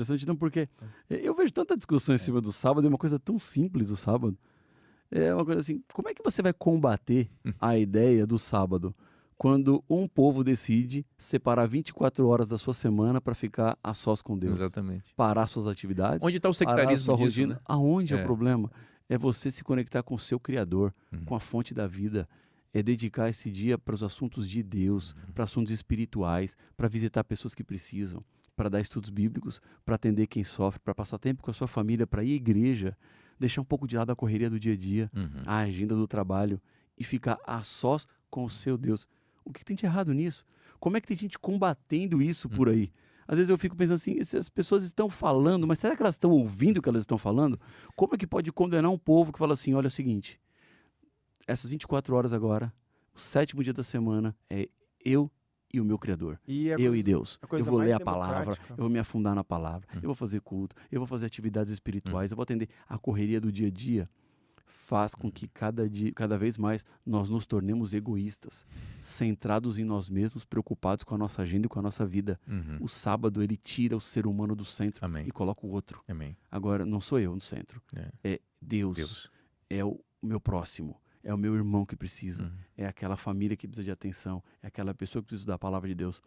Interessante não, porque eu vejo tanta discussão em cima do sábado, é uma coisa tão simples o sábado. É uma coisa assim, como é que você vai combater a ideia do sábado quando um povo decide separar 24 horas da sua semana para ficar a sós com Deus? Exatamente. Parar suas atividades, Onde está o parar a sectarismo sua disso, rotina. né? Aonde é o É. problema? É você se conectar com o seu Criador, com a fonte da vida. É dedicar esse dia para os assuntos de Deus, para assuntos espirituais, para visitar pessoas que precisam, para dar estudos bíblicos, para atender quem sofre, para passar tempo com a sua família, para ir à igreja, deixar um pouco de lado a correria do dia a dia, a agenda do trabalho e ficar a sós com o seu Deus. O que tem de errado nisso? Como é que tem gente combatendo isso por aí? Às vezes eu fico pensando assim, essas pessoas estão falando, mas será que elas estão ouvindo o que elas estão falando? Como é que pode condenar um povo que fala assim, olha é o seguinte, essas 24 horas agora, o 7º dia da semana é eu e o meu Criador, eu e Deus. Eu vou ler a palavra, eu vou me afundar na palavra, eu vou fazer culto, eu vou fazer atividades espirituais, eu vou atender a correria do dia a dia. Faz com que cada vez mais nós nos tornemos egoístas, centrados em nós mesmos, preocupados com a nossa agenda e com a nossa vida. O sábado, ele tira o ser humano do centro e coloca o outro. Agora, não sou eu no centro, é Deus. É o meu próximo, é o meu irmão que precisa, é aquela família que precisa de atenção, é aquela pessoa que precisa da palavra de Deus.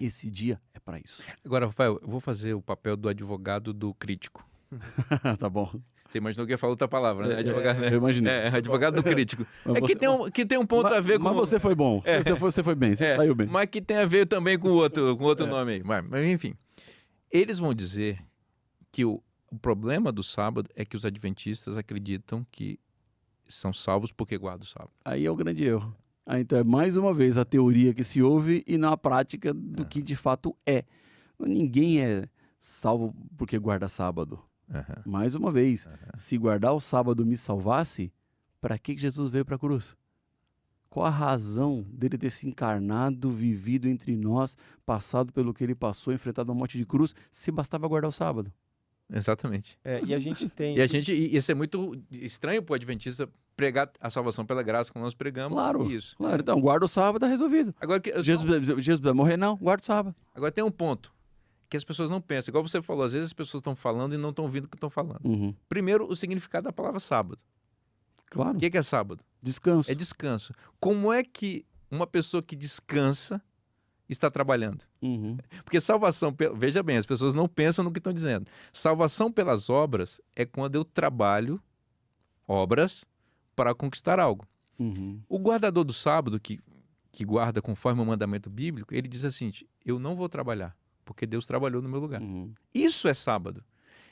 Esse dia é para isso. Agora, Rafael, eu vou fazer o papel do advogado do crítico. Tá bom. Você imaginou que ia falar outra palavra, né? Advogado, né? Eu imaginei. Advogado do crítico. Que tem um ponto mas, a ver com... Mas você foi bom. Você foi bem, você saiu bem. Mas que tem a ver também com outro nome aí. Mas, enfim, eles vão dizer que o problema do sábado é que os adventistas acreditam que são salvos porque guardam o sábado. Aí é o grande erro. Então é mais uma vez a teoria que se ouve e não a prática do que de fato é. Ninguém é salvo porque guarda sábado. Mais uma vez, se guardar o sábado me salvasse, para que Jesus veio para a cruz? Qual a razão dele ter se encarnado, vivido entre nós, passado pelo que ele passou, enfrentado a morte de cruz, se bastava guardar o sábado? Exatamente. E a gente tem... Isso é muito estranho para o adventista pregar a salvação pela graça, como nós pregamos. Claro, isso. Claro. Então, guarda o sábado, está resolvido. Agora, Jesus vai morrer? Não, guarda o sábado. Agora tem um ponto que as pessoas não pensam. Igual você falou, às vezes as pessoas estão falando e não estão ouvindo o que estão falando. Primeiro, o significado da palavra sábado. Claro. O que é sábado? Descanso. É descanso. Como é que uma pessoa que descansa está trabalhando? Porque salvação, veja bem, as pessoas não pensam no que estão dizendo. Salvação pelas obras é quando eu trabalho obras para conquistar algo. O guardador do sábado, que guarda conforme o mandamento bíblico, ele diz assim, eu não vou trabalhar, porque Deus trabalhou no meu lugar. Isso é sábado.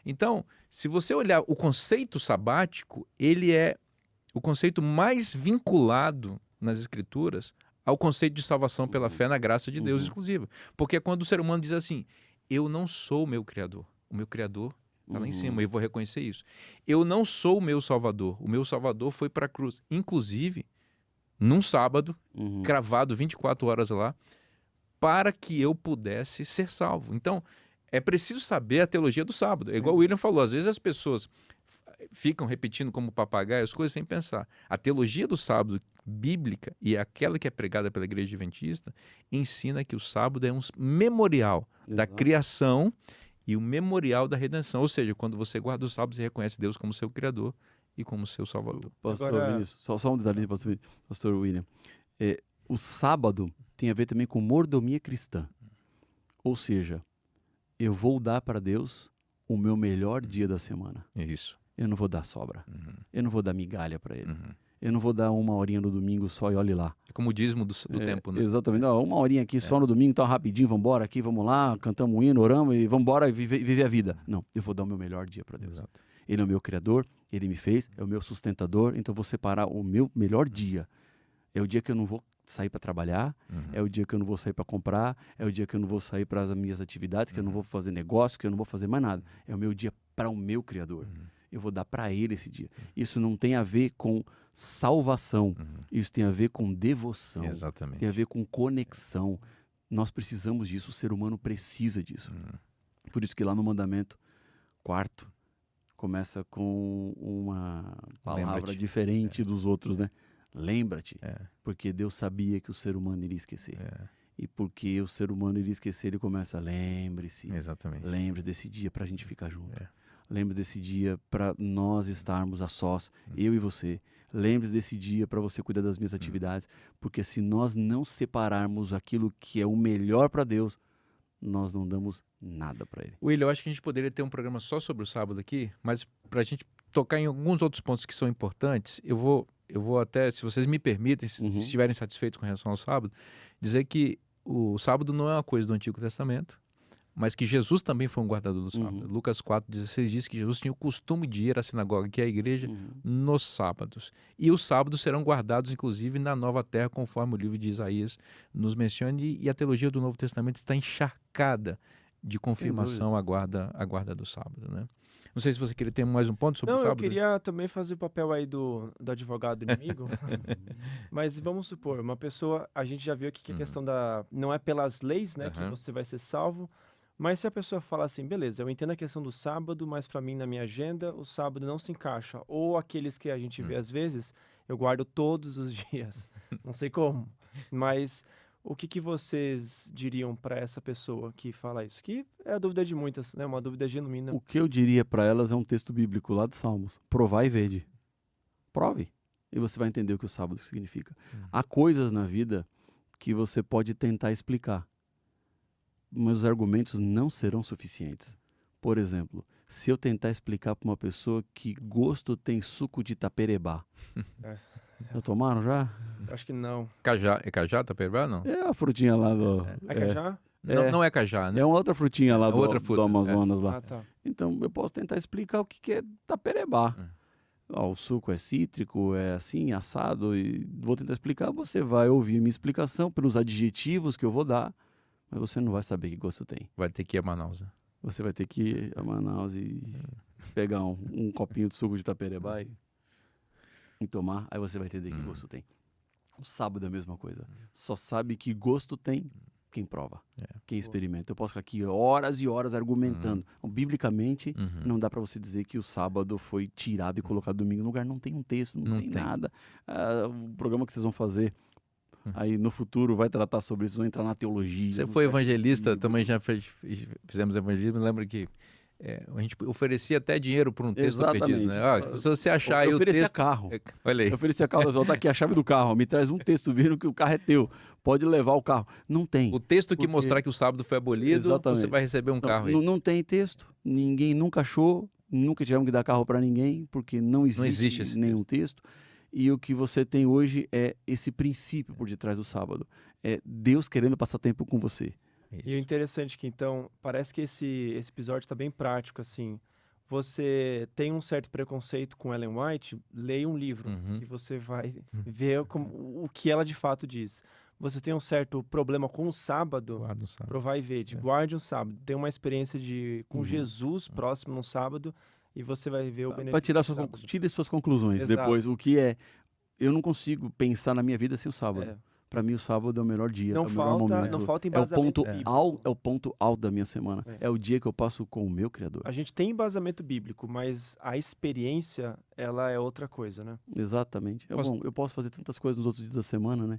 Então, se você olhar o conceito sabático, ele é o conceito mais vinculado nas Escrituras ao conceito de salvação pela fé na graça de Deus exclusiva. Porque é quando o ser humano diz assim, eu não sou o meu Criador está lá em cima, eu vou reconhecer isso. Eu não sou o meu Salvador foi para a cruz. Inclusive, num sábado, cravado 24 horas lá, para que eu pudesse ser salvo. Então, é preciso saber a teologia do sábado. É igual o William falou, às vezes as pessoas ficam repetindo como papagaio as coisas sem pensar. A teologia do sábado bíblica e aquela que é pregada pela igreja adventista ensina que o sábado é um memorial da criação e o memorial da redenção. Ou seja, quando você guarda o sábado, você reconhece Deus como seu Criador e como seu Salvador. Pastor Vinícius, só um detalhe, pastor William. O sábado tem a ver também com mordomia cristã. Ou seja, eu vou dar para Deus o meu melhor dia da semana. É isso. Eu não vou dar sobra. Eu não vou dar migalha para ele. Eu não vou dar uma horinha no domingo só e olhe lá. É como o dízimo do tempo, né? Exatamente. Não, uma horinha aqui só no domingo, então rapidinho, vamos embora aqui, vamos lá, cantamos um hino, oramos e vamos embora e viver a vida. Não, eu vou dar o meu melhor dia para Deus. Exato. Ele é o meu Criador, Ele me fez, é o meu sustentador, então eu vou separar o meu melhor dia. É o dia que eu não vou sair para trabalhar, é o dia que eu não vou sair para comprar, é o dia que eu não vou sair para as minhas atividades, que eu não vou fazer negócio, que eu não vou fazer mais nada. É o meu dia para o meu Criador. Eu vou dar para Ele esse dia. Isso não tem a ver com salvação, isso tem a ver com devoção, Exatamente. Tem a ver com conexão. Nós precisamos disso, o ser humano precisa disso. Por isso que lá no mandamento 4 começa com uma palavra diferente dos outros, né? Lembra-te, porque Deus sabia que o ser humano iria esquecer. E porque o ser humano iria esquecer, ele começa, lembre-se. Exatamente. Lembre desse dia para a gente ficar junto. É. Lembre desse dia para nós estarmos a sós, eu e você. Lembre desse dia para você cuidar das minhas atividades. Porque se nós não separarmos aquilo que é o melhor para Deus, nós não damos nada para Ele. William, eu acho que a gente poderia ter um programa só sobre o sábado aqui, mas para a gente tocar em alguns outros pontos que são importantes, eu vou até, se vocês me permitem, se estiverem satisfeitos com relação ao sábado, dizer que o sábado não é uma coisa do Antigo Testamento, mas que Jesus também foi um guardador do sábado. Lucas 4,16 diz que Jesus tinha o costume de ir à sinagoga, que é a igreja, nos sábados. E os sábados serão guardados, inclusive, na nova terra, conforme o livro de Isaías nos menciona, e a teologia do Novo Testamento está encharcada de confirmação à guarda do sábado, né? Não sei se você queria ter mais um ponto sobre o sábado. Não, eu queria também fazer o papel aí do advogado inimigo. Mas vamos supor, uma pessoa, a gente já viu aqui que a questão não é pelas leis, né, que você vai ser salvo, mas se a pessoa fala assim, beleza, eu entendo a questão do sábado, mas para mim, na minha agenda, o sábado não se encaixa. Ou aqueles que a gente vê às vezes, eu guardo todos os dias. Não sei como, mas o que vocês diriam para essa pessoa que fala isso? Que é a dúvida de muitas, né? Uma dúvida genuína. O que eu diria para elas é um texto bíblico lá de Salmos. Provai e vede. Prove. E você vai entender o que o sábado significa. Há coisas na vida que você pode tentar explicar, mas os argumentos não serão suficientes. Por exemplo, se eu tentar explicar para uma pessoa que gosto tem suco de taperebá. Já tomaram já? Acho que não. Cajá, é cajá, taperebá, não? É a frutinha lá do... É cajá? Não é cajá, né? É uma outra frutinha lá do Amazonas lá. Ah, tá. Então eu posso tentar explicar o que é taperebá. O suco é cítrico, é assim, assado, e vou tentar explicar. Você vai ouvir minha explicação pelos adjetivos que eu vou dar, mas você não vai saber que gosto tem. Vai ter que ir a Manaus. Você vai ter que ir a Manaus e pegar um copinho de suco de taperebá e tomar, aí você vai entender que gosto tem. O sábado é a mesma coisa. Só sabe que gosto tem quem prova, quem experimenta. Eu posso ficar aqui horas e horas argumentando. Biblicamente, não dá para você dizer que o sábado foi tirado e colocado domingo no lugar. Não tem um texto, não tem nada. O programa que vocês vão fazer aí no futuro vai tratar sobre isso, vão entrar na teologia. Você foi evangelista, também já fizemos evangelismo. Lembra que a gente oferecia até dinheiro por um texto perdido, né? Se você achar aí o texto... Eu oferecia carro. Olha aí. Eu oferecia carro, tá aqui a chave do carro, me traz um texto vendo que o carro é teu, pode levar o carro. Não tem. O texto que mostrar que o sábado foi abolido, você vai receber um carro aí. Não tem texto, ninguém nunca achou, nunca tivemos que dar carro para ninguém, porque não existe nenhum texto. E o que você tem hoje é esse princípio por detrás do sábado. É Deus querendo passar tempo com você. Isso. E o interessante é que, então, parece que esse episódio está bem prático, assim. Você tem um certo preconceito com Ellen White, leia um livro, que você vai ver o que ela de fato diz. Você tem um certo problema com o sábado, provar e ver, guarde um sábado. Tem uma experiência com Jesus próximo no sábado, e você vai ver o benefício. Para tire suas conclusões. Exato. Depois, o que é... Eu não consigo pensar na minha vida sem o sábado. Para mim, o sábado é o melhor dia, não é o melhor momento. Não falta embasamento bíblico. É o ponto alto da minha semana. É o dia que eu passo com o meu Criador. A gente tem embasamento bíblico, mas a experiência, ela é outra coisa, né? Exatamente. Bom, eu posso fazer tantas coisas nos outros dias da semana, né?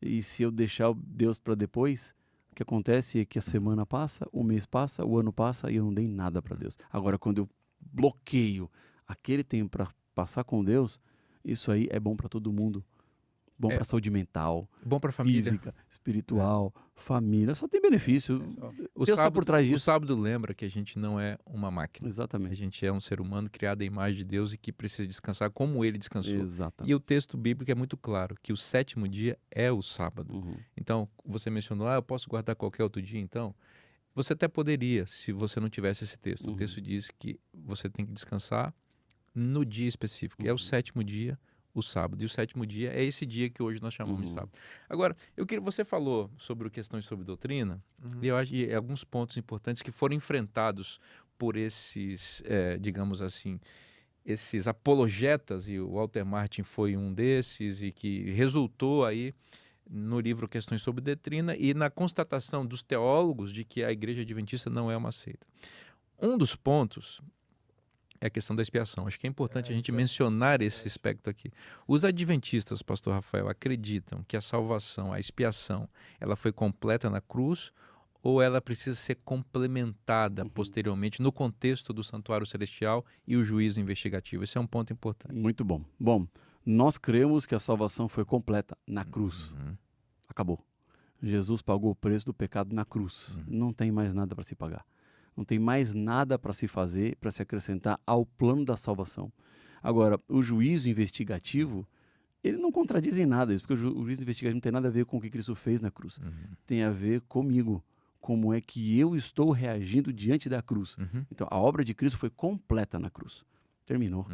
E se eu deixar Deus para depois, o que acontece é que a semana passa, o mês passa, o ano passa e eu não dei nada para Deus. Agora, quando eu bloqueio aquele tempo para passar com Deus, isso aí é bom para todo mundo. Bom para a saúde mental, bom para a família, física, espiritual, família. Só tem benefício. Deus está por trás disso. O sábado lembra que a gente não é uma máquina. Exatamente. A gente é um ser humano criado à imagem de Deus e que precisa descansar como Ele descansou. Exatamente. E o texto bíblico é muito claro que o sétimo dia é o sábado. Então, você mencionou, eu posso guardar qualquer outro dia, então... Você até poderia, se você não tivesse esse texto. O texto diz que você tem que descansar no dia específico. É o sétimo dia, o sábado. E o sétimo dia é esse dia que hoje nós chamamos de sábado. Agora, você falou sobre questões sobre doutrina, e eu acho que alguns pontos importantes que foram enfrentados por esses, digamos assim, esses apologetas, e o Walter Martin foi um desses, e que resultou aí no livro Questões sobre Doutrina e na constatação dos teólogos de que a Igreja Adventista não é uma seita. Um dos pontos é a questão da expiação. Acho que é importante a gente mencionar esse aspecto aqui. Os adventistas, pastor Rafael, acreditam que a salvação, a expiação, ela foi completa na cruz ou ela precisa ser complementada posteriormente no contexto do santuário celestial e o juízo investigativo? Esse é um ponto importante. Muito bom. Bom, nós cremos que a salvação foi completa na cruz. Acabou. Jesus pagou o preço do pecado na cruz. Não tem mais nada para se pagar. Não tem mais nada para se fazer, para se acrescentar ao plano da salvação. Agora, o juízo investigativo, ele não contradiz em nada isso, porque o juízo investigativo não tem nada a ver com o que Cristo fez na cruz. Tem a ver comigo, como é que eu estou reagindo diante da cruz. Então, a obra de Cristo foi completa na cruz. Terminou.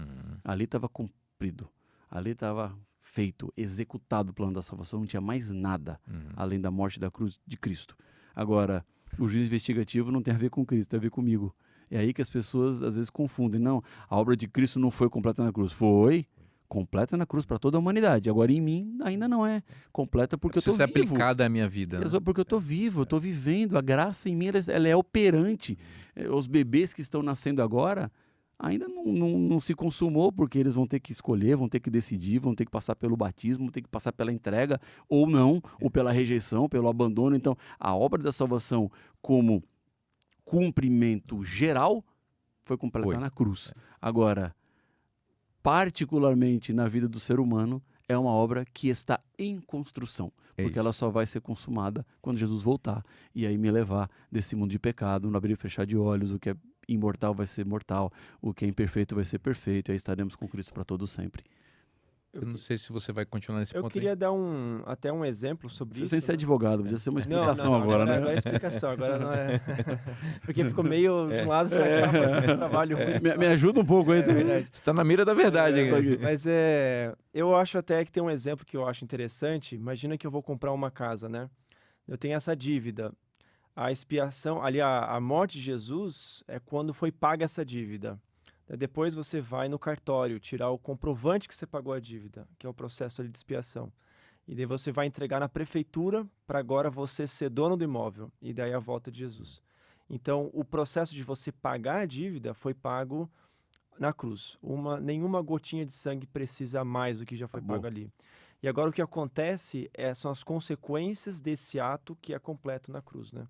Ali estava cumprido. Ali estava feito, executado o plano da salvação. Não tinha mais nada além da morte da cruz de Cristo. Agora, o juízo investigativo não tem a ver com Cristo, tem a ver comigo. É aí que as pessoas às vezes confundem. Não, a obra de Cristo não foi completa na cruz. Foi completa na cruz para toda a humanidade. Agora em mim ainda não é completa porque eu estou vivo. Precisa ser aplicada à minha vida. Né? Porque eu estou vivo, eu estou vivendo. A graça em mim ela é operante. Os bebês que estão nascendo agora ainda não se consumou, porque eles vão ter que escolher, vão ter que decidir, vão ter que passar pelo batismo, vão ter que passar pela entrega, ou não, ou pela rejeição, pelo abandono. Então, a obra da salvação como cumprimento geral foi completada na cruz. Agora, particularmente na vida do ser humano, é uma obra que está em construção, porque ela só vai ser consumada quando Jesus voltar e aí me levar desse mundo de pecado, no abrir e fechar de olhos, o que é imortal vai ser mortal, o que é imperfeito vai ser perfeito, e aí estaremos com Cristo para todo sempre. Eu não sei se você vai continuar nesse ponto. Eu queria dar até um exemplo sobre isso. Sem ser advogado, podia ser uma explicação agora, né? Agora é explicação, agora não é. Porque ficou meio de um lado para cá, mas é um trabalho ruim. Me ajuda um pouco aí também. Você está na mira da verdade. Mas eu acho até que tem um exemplo que eu acho interessante. Imagina que eu vou comprar uma casa, né? Eu tenho essa dívida. A expiação, ali a morte de Jesus é quando foi paga essa dívida. Depois você vai no cartório tirar o comprovante que você pagou a dívida, que é o processo ali de expiação. E daí você vai entregar na prefeitura para agora você ser dono do imóvel. E daí a volta de Jesus. Então, o processo de você pagar a dívida foi pago na cruz. Nenhuma gotinha de sangue precisa mais do que já foi pago ali. E agora o que acontece são as consequências desse ato que é completo na cruz, né?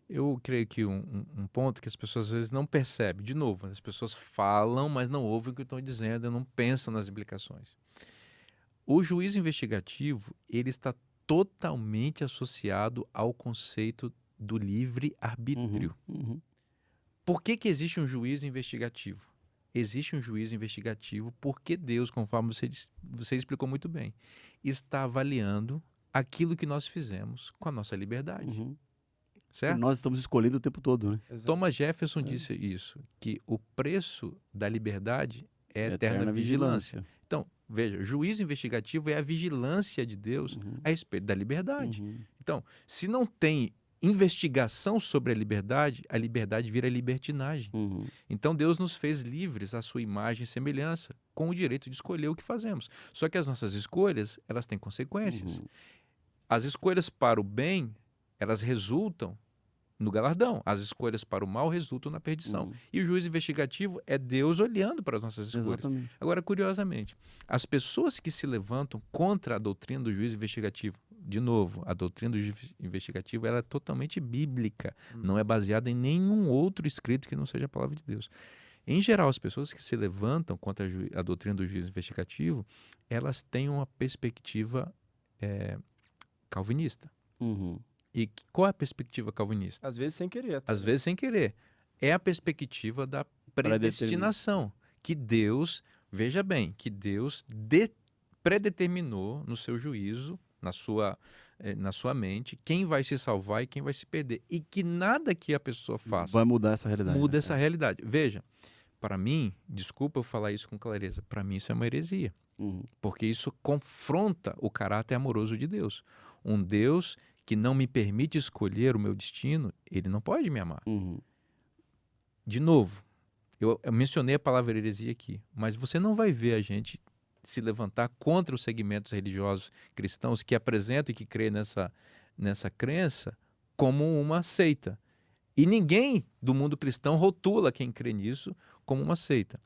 Eu creio que um ponto que as pessoas às vezes não percebem, de novo, as pessoas falam, mas não ouvem o que estão dizendo, não pensam nas implicações. O juízo investigativo, ele está totalmente associado ao conceito do livre-arbítrio. Por que existe um juízo investigativo? Existe um juízo investigativo porque Deus, conforme você explicou muito bem, está avaliando aquilo que nós fizemos com a nossa liberdade. Certo? Nós estamos escolhendo o tempo todo, né? Thomas Jefferson disse isso, que o preço da liberdade é eterna vigilância. Então, veja, juízo investigativo é a vigilância de Deus a respeito da liberdade. Então, se não tem investigação sobre a liberdade vira libertinagem. Então, Deus nos fez livres à sua imagem e semelhança, com o direito de escolher o que fazemos. Só que as nossas escolhas, elas têm consequências. As escolhas para o bem, elas resultam no galardão. As escolhas para o mal resultam na perdição. E o juízo investigativo é Deus olhando para as nossas escolhas. Exatamente. Agora, curiosamente, as pessoas que se levantam contra a doutrina do juízo investigativo, de novo, a doutrina do juízo investigativo ela é totalmente bíblica, não é baseada em nenhum outro escrito que não seja a palavra de Deus. Em geral, as pessoas que se levantam contra a doutrina do juízo investigativo, elas têm uma perspectiva calvinista. E qual é a perspectiva calvinista? Às vezes sem querer. Às vezes sem querer. É a perspectiva da predestinação. Que Deus, veja bem, que Deus predeterminou no seu juízo, na sua mente, quem vai se salvar e quem vai se perder. E que nada que a pessoa faça vai mudar essa realidade. Muda essa realidade. Veja, para mim, desculpa eu falar isso com clareza, para mim isso é uma heresia. Porque isso confronta o caráter amoroso de Deus. Um Deus que não me permite escolher o meu destino, ele não pode me amar. De novo, eu mencionei a palavra heresia aqui, mas você não vai ver a gente se levantar contra os segmentos religiosos cristãos que apresentam e que creem nessa crença como uma seita. E ninguém do mundo cristão rotula quem crê nisso como uma seita.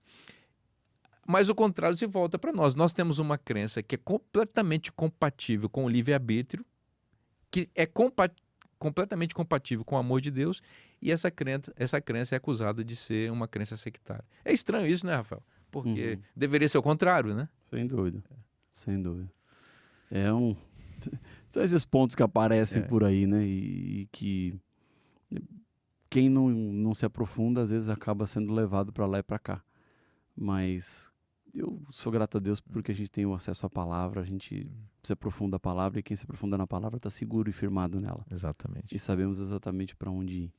Mas o contrário se volta para nós. Nós temos uma crença que é completamente compatível com o livre-arbítrio, que é completamente compatível com o amor de Deus, e essa crença é acusada de ser uma crença sectária. É estranho isso, né, Rafael? Porque deveria ser o contrário, né? Sem dúvida, sem dúvida. São esses pontos que aparecem por aí, né? E que quem não se aprofunda, às vezes acaba sendo levado para lá e para cá. Mas eu sou grato a Deus porque a gente tem o acesso à palavra, a gente se aprofunda a palavra, e quem se aprofunda na palavra está seguro e firmado nela. Exatamente. E sabemos exatamente para onde ir.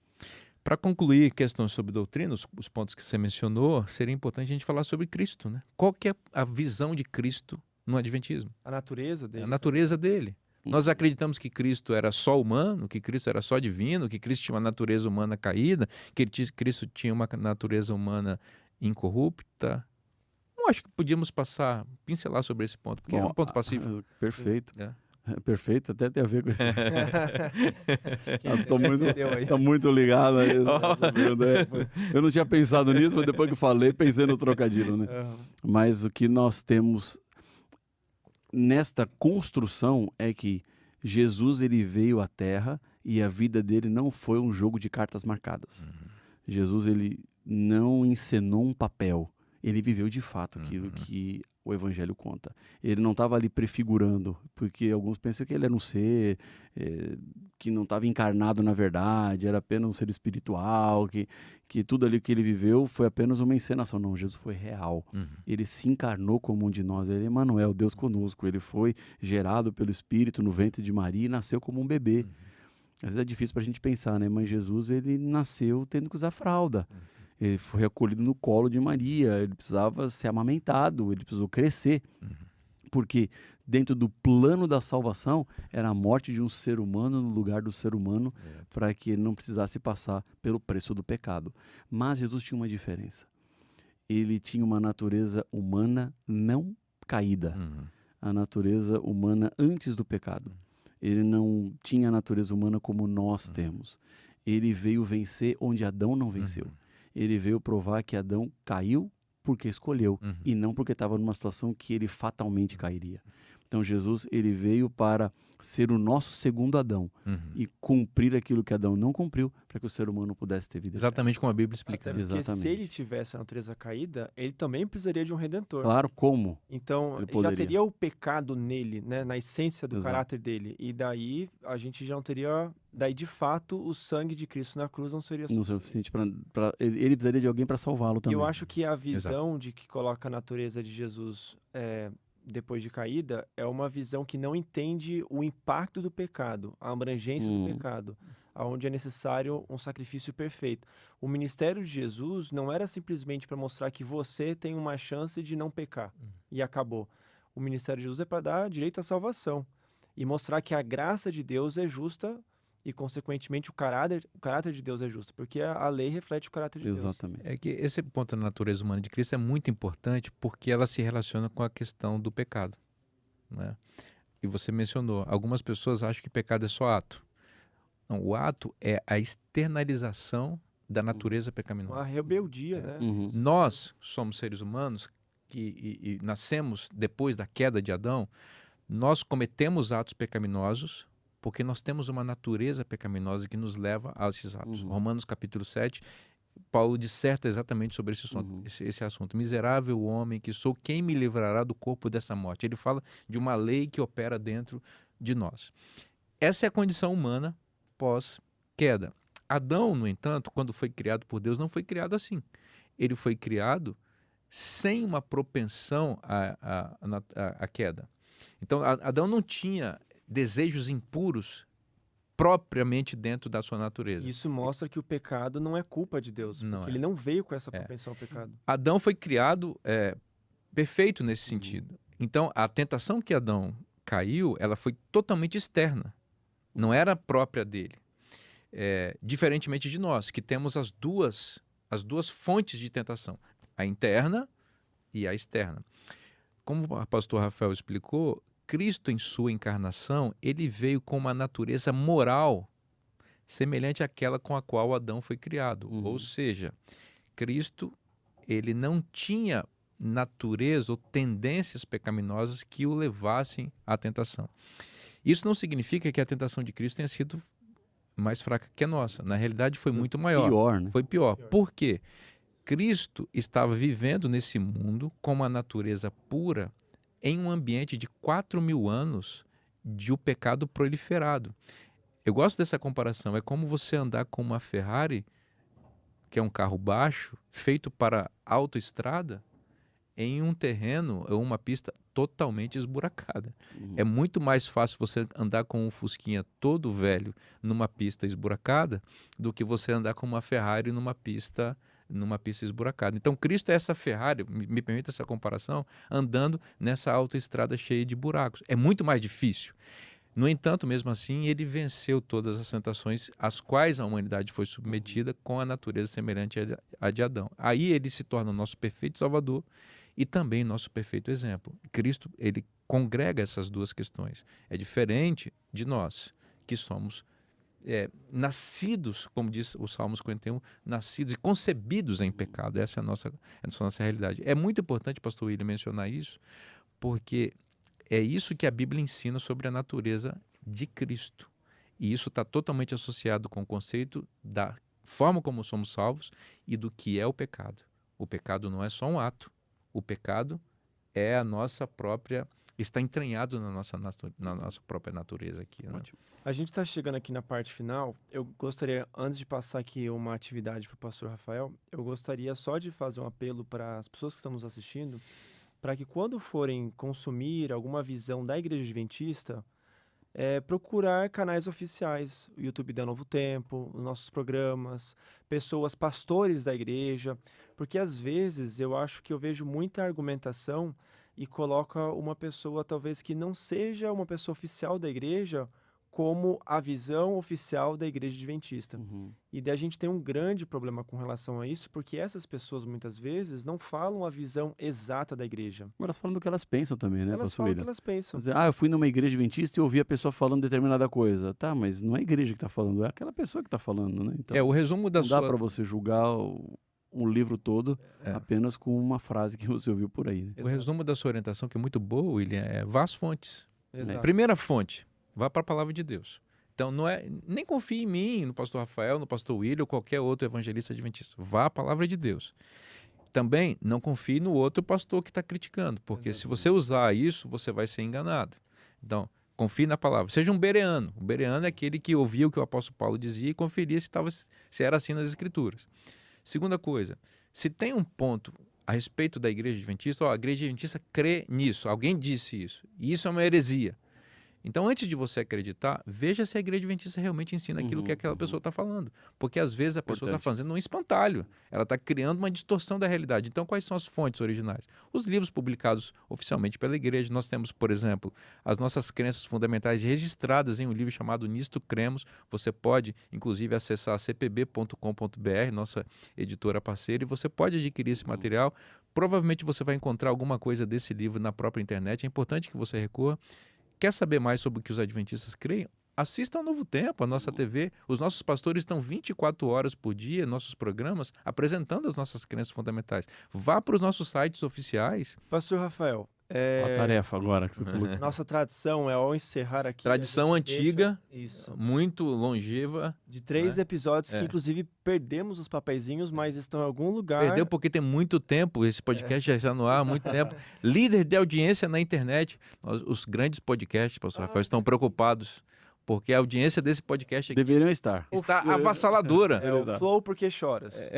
Para concluir questões sobre doutrina, os pontos que você mencionou, seria importante a gente falar sobre Cristo, né? Qual que é a visão de Cristo no Adventismo? A natureza dele. A natureza dele. Nós acreditamos que Cristo era só humano, que Cristo era só divino, que Cristo tinha uma natureza humana caída, que Cristo tinha uma natureza humana incorrupta. Não acho que podíamos pincelar sobre esse ponto, porque é um ponto pacífico. Perfeito. Perfeito, até tem a ver com isso. Tô muito ligado a isso. Eu não tinha pensado nisso, mas depois que falei, pensei no trocadilho, né? Mas o que nós temos nesta construção é que Jesus, ele veio à Terra e a vida dele não foi um jogo de cartas marcadas. Jesus, ele não encenou um papel. Ele viveu de fato aquilo que o Evangelho conta. Ele não estava ali prefigurando, porque alguns pensam que ele era um ser que não estava encarnado na verdade, era apenas um ser espiritual, que tudo ali que ele viveu foi apenas uma encenação. Não, Jesus foi real. Ele se encarnou como um de nós. Ele é Emmanuel, Deus conosco. Ele foi gerado pelo Espírito no ventre de Maria e nasceu como um bebê. Às vezes é difícil para a gente pensar, né? Mas Jesus, ele nasceu tendo que usar fralda. Ele foi recolhido no colo de Maria, ele precisava ser amamentado, ele precisou crescer. Porque dentro do plano da salvação era a morte de um ser humano no lugar do ser humano, para que ele não precisasse passar pelo preço do pecado. Mas Jesus tinha uma diferença. Ele tinha uma natureza humana não caída. A natureza humana antes do pecado. Ele não tinha a natureza humana como nós temos. Ele veio vencer onde Adão não venceu. Ele veio provar que Adão caiu porque escolheu e não porque estava numa situação que ele fatalmente cairia. Então Jesus, ele veio para ser o nosso segundo Adão e cumprir aquilo que Adão não cumpriu, para que o ser humano pudesse ter vida. Exatamente como a Bíblia explica. Porque se ele tivesse a natureza caída, ele também precisaria de um Redentor. Claro, como? Então, já teria o pecado nele, né, na essência do caráter dele. E daí, a gente já não teria... Daí, de fato, o sangue de Cristo na cruz não seria suficiente. Ele precisaria de alguém para salvá-lo também. Eu acho que a visão de que coloca a natureza de Jesus depois de caída é uma visão que não entende o impacto do pecado, a abrangência do pecado, onde é necessário um sacrifício perfeito. O ministério de Jesus não era simplesmente para mostrar que você tem uma chance de não pecar e acabou. O ministério de Jesus é para dar direito à salvação e mostrar que a graça de Deus é justa e, consequentemente, o caráter de Deus é justo, porque a lei reflete o caráter de Deus. Exatamente. É que esse ponto da natureza humana de Cristo é muito importante porque ela se relaciona com a questão do pecado, né? E você mencionou, algumas pessoas acham que pecado é só ato. Não, o ato é a externalização da natureza pecaminosa. Uma rebeldia, né? Nós somos seres humanos e nascemos depois da queda de Adão, nós cometemos atos pecaminosos porque nós temos uma natureza pecaminosa que nos leva a esses atos. Romanos capítulo 7, Paulo disserta exatamente sobre esse assunto. Miserável homem que sou, quem me livrará do corpo dessa morte? Ele fala de uma lei que opera dentro de nós. Essa é a condição humana pós-queda. Adão, no entanto, quando foi criado por Deus, não foi criado assim. Ele foi criado sem uma propensão à queda. Então, Adão não tinha desejos impuros propriamente dentro da sua natureza. Isso mostra que o pecado não é culpa de Deus, porque ele não veio com essa propensão ao pecado. Adão foi criado perfeito nesse sentido. Então, a tentação que Adão caiu, ela foi totalmente externa, não era própria dele. Diferentemente de nós, que temos as duas fontes de tentação, a interna e a externa. Como o pastor Rafael explicou, Cristo, em sua encarnação, ele veio com uma natureza moral semelhante àquela com a qual Adão foi criado. Ou seja, Cristo, ele não tinha natureza ou tendências pecaminosas que o levassem à tentação. Isso não significa que a tentação de Cristo tenha sido mais fraca que a nossa. Na realidade, foi muito maior. Pior, né? Foi pior. Por quê? Cristo estava vivendo nesse mundo com uma natureza pura em um ambiente de 4.000 anos de o pecado proliferado. Eu gosto dessa comparação. É como você andar com uma Ferrari, que é um carro baixo, feito para autoestrada, em um terreno ou uma pista totalmente esburacada. É muito mais fácil você andar com um Fusquinha todo velho numa pista esburacada do que você andar com uma Ferrari numa pista esburacada. Então, Cristo é essa Ferrari, me permita essa comparação, andando nessa autoestrada cheia de buracos. É muito mais difícil. No entanto, mesmo assim, ele venceu todas as tentações às quais a humanidade foi submetida com a natureza semelhante à de Adão. Aí ele se torna o nosso perfeito Salvador e também nosso perfeito exemplo. Cristo, ele congrega essas duas questões. É diferente de nós, que somos nascidos, como diz o Salmo 51, nascidos e concebidos em pecado. Essa é a nossa realidade. É muito importante, pastor William, mencionar isso, porque é isso que a Bíblia ensina sobre a natureza de Cristo. E isso está totalmente associado com o conceito da forma como somos salvos e do que é o pecado. O pecado não é só um ato. O pecado é a nossa própria... está entranhado na nossa própria natureza aqui. Né? Ótimo. A gente está chegando aqui na parte final. Eu gostaria, antes de passar aqui uma atividade para o pastor Rafael, eu gostaria só de fazer um apelo para as pessoas que estão nos assistindo, para que quando forem consumir alguma visão da Igreja Adventista, procurar canais oficiais, o YouTube da Novo Tempo, os nossos programas, pessoas, pastores da igreja, porque às vezes eu acho que eu vejo muita argumentação e coloca uma pessoa talvez que não seja uma pessoa oficial da igreja como a visão oficial da Igreja Adventista. E daí a gente tem um grande problema com relação a isso, porque essas pessoas muitas vezes não falam a visão exata da igreja. Elas falam do que elas pensam também, né? Elas falam o que elas pensam. Eu fui numa igreja adventista e ouvi a pessoa falando determinada coisa. Tá, mas não é a igreja que está falando, é aquela pessoa que está falando, né? Então, o resumo da não dá para você julgar um livro todo apenas com uma frase que você ouviu por aí. Né? O resumo da sua orientação, que é muito boa, William, vá às fontes. Exato. Primeira fonte, vá para a palavra de Deus. Então, nem confie em mim, no pastor Rafael, no pastor William ou qualquer outro evangelista adventista. Vá à palavra de Deus. Também não confie no outro pastor que está criticando, porque se você usar isso, você vai ser enganado. Então, confie na palavra. Seja um bereano. O bereano é aquele que ouvia o que o apóstolo Paulo dizia e conferia se era assim nas Escrituras. Segunda coisa, se tem um ponto a respeito da Igreja Adventista, a Igreja Adventista crê nisso, alguém disse isso, e isso é uma heresia. Então, antes de você acreditar, veja se a Igreja Adventista realmente ensina aquilo que aquela pessoa está falando. Porque, às vezes, a pessoa está fazendo um espantalho. Ela está criando uma distorção da realidade. Então, quais são as fontes originais? Os livros publicados oficialmente pela Igreja. Nós temos, por exemplo, as nossas crenças fundamentais registradas em um livro chamado Nisto Cremos. Você pode, inclusive, acessar cpb.com.br, nossa editora parceira, e você pode adquirir esse material. Provavelmente você vai encontrar alguma coisa desse livro na própria internet. É importante que você recorra. Quer saber mais sobre o que os adventistas creem? Assista ao Novo Tempo, a nossa TV. Os nossos pastores estão 24 horas por dia, nossos programas, apresentando as nossas crenças fundamentais. Vá para os nossos sites oficiais. Pastor Rafael, Uma tarefa agora que você falou. Nossa tradição é, ao encerrar aqui... Tradição antiga, isso, muito longeva. de 3 episódios que, inclusive, perdemos os papeizinhos, mas estão em algum lugar. Perdeu porque tem muito tempo, esse podcast já está no ar há muito tempo. Líder de audiência na internet. Os grandes podcasts, pastor Rafael, estão preocupados, porque a audiência desse podcast aqui Deveriam estar. está avassaladora. É o Flow Porque Choras.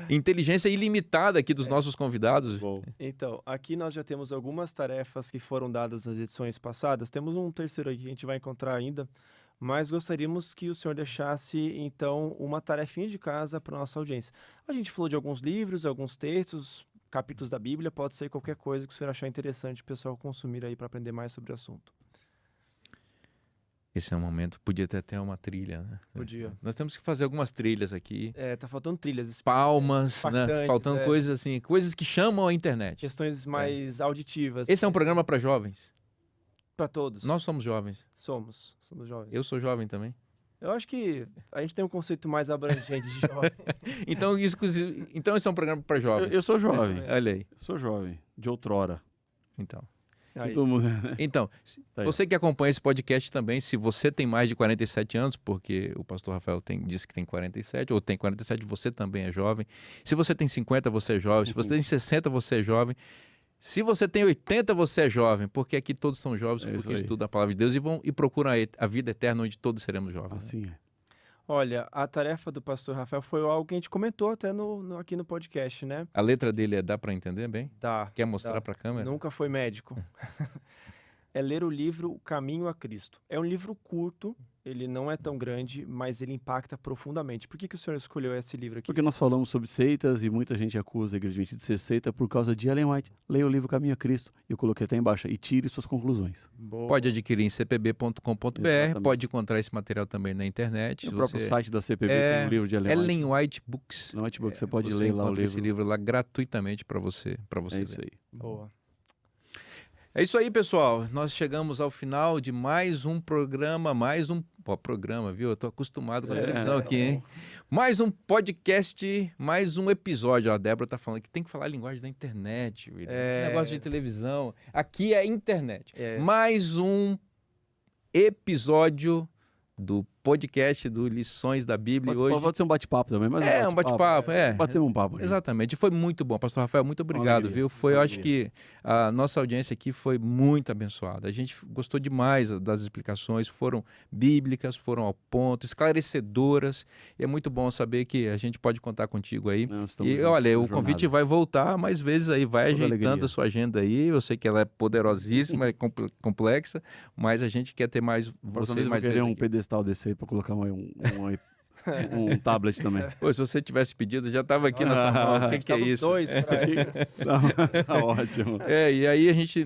Inteligência ilimitada aqui dos nossos convidados. Bom. Então, aqui nós já temos algumas tarefas que foram dadas nas edições passadas. Temos um terceiro aqui que a gente vai encontrar ainda, mas gostaríamos que o senhor deixasse, então, uma tarefinha de casa para a nossa audiência. A gente falou de alguns livros, alguns textos, capítulos da Bíblia, pode ser qualquer coisa que o senhor achar interessante o pessoal consumir aí para aprender mais sobre o assunto. Esse é um momento, podia ter até uma trilha, né? Podia. Nós temos que fazer algumas trilhas aqui. Tá faltando trilhas. Palmas, né? Impactantes, Faltando coisas assim, coisas que chamam a internet. Questões mais auditivas. Esse é um programa para jovens. Para todos. Nós somos jovens. Somos jovens. Eu sou jovem também. Eu acho que a gente tem um conceito mais abrangente de jovem. Então, isso é um programa para jovens. Eu sou jovem. Olha aí. Eu sou jovem, de outrora. Então. Aí. Todo mundo, né? Então, você que acompanha esse podcast também, se você tem mais de 47 anos, porque o pastor Rafael disse que tem 47, ou tem 47, você também é jovem. Se você tem 50, você é jovem. Se você tem 60, você é jovem. Se você tem 80, você é jovem, porque aqui todos são jovens, porque estudam a palavra de Deus e procuram a vida eterna, onde todos seremos jovens. Assim é. Olha, a tarefa do pastor Rafael foi algo que a gente comentou até aqui no podcast, né? A letra dele dá para entender bem? Dá. Quer mostrar para a câmera? Nunca foi médico. É ler o livro O Caminho a Cristo. É um livro curto, ele não é tão grande, mas ele impacta profundamente. Por que o senhor escolheu esse livro aqui? Porque nós falamos sobre seitas e muita gente acusa a Igreja Adventista de ser seita por causa de Ellen White. Leia o livro Caminho a Cristo. Eu coloquei até embaixo. E tire suas conclusões. Boa. Pode adquirir em cpb.com.br, pode encontrar esse material também na internet. No próprio site da CPB tem um livro de Ellen White. Ellen White Books. Ellen White Books, você pode ler lá o livro. Esse livro lá gratuitamente para você É isso aí. Boa. É isso aí, pessoal. Nós chegamos ao final de mais um programa, viu? Eu tô acostumado com a televisão aqui, hein? Mais um podcast, mais um episódio. A Débora tá falando que tem que falar a linguagem da internet, William. Esse negócio de televisão. Aqui é internet. Mais um episódio do podcast do Lições da Bíblia. Hoje Pode ser um bate-papo também, mas um bate-papo. Bater um papo. Exatamente. Foi muito bom. Pastor Rafael, muito obrigado, viu? Eu acho que a nossa audiência aqui foi muito abençoada. A gente gostou demais das explicações, foram bíblicas, foram ao ponto, esclarecedoras. E é muito bom saber que a gente pode contar contigo aí. E olha, o convite vai voltar mais vezes aí, vai ajeitando a sua agenda aí. Eu sei que ela é poderosíssima, é complexa, mas a gente quer ter mais vocês mais vezes. Um pedestal desse aí para colocar um tablet também. Pô, se você tivesse pedido, já estava aqui na sua mão. O que é isso? Dois pra Tá ótimo. E aí a gente,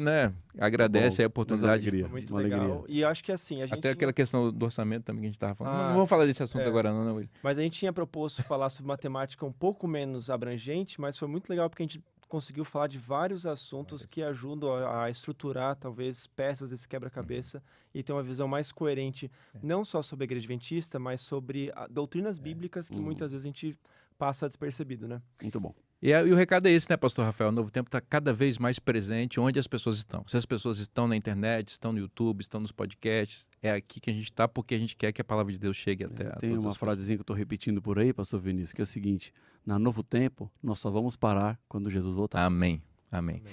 agradece a oportunidade. Muito legal. Alegria. E acho que assim, até aquela questão do orçamento também que a gente estava falando. Não vamos falar desse assunto agora não, William? Mas a gente tinha proposto falar sobre matemática um pouco menos abrangente, mas foi muito legal porque a gente conseguiu falar de vários assuntos que ajudam a estruturar, talvez, peças desse quebra-cabeça e ter uma visão mais coerente, não só sobre a Igreja Adventista, mas sobre doutrinas bíblicas que muitas vezes a gente passa despercebido, né? Muito bom. E o recado é esse, né, pastor Rafael? O Novo Tempo está cada vez mais presente onde as pessoas estão. Se as pessoas estão na internet, estão no YouTube, estão nos podcasts, é aqui que a gente está porque a gente quer que a palavra de Deus chegue até a todas as pessoas. Tem uma frasezinha que eu estou repetindo por aí, pastor Vinícius, que é o seguinte: na Novo Tempo, nós só vamos parar quando Jesus voltar. Amém. Amém.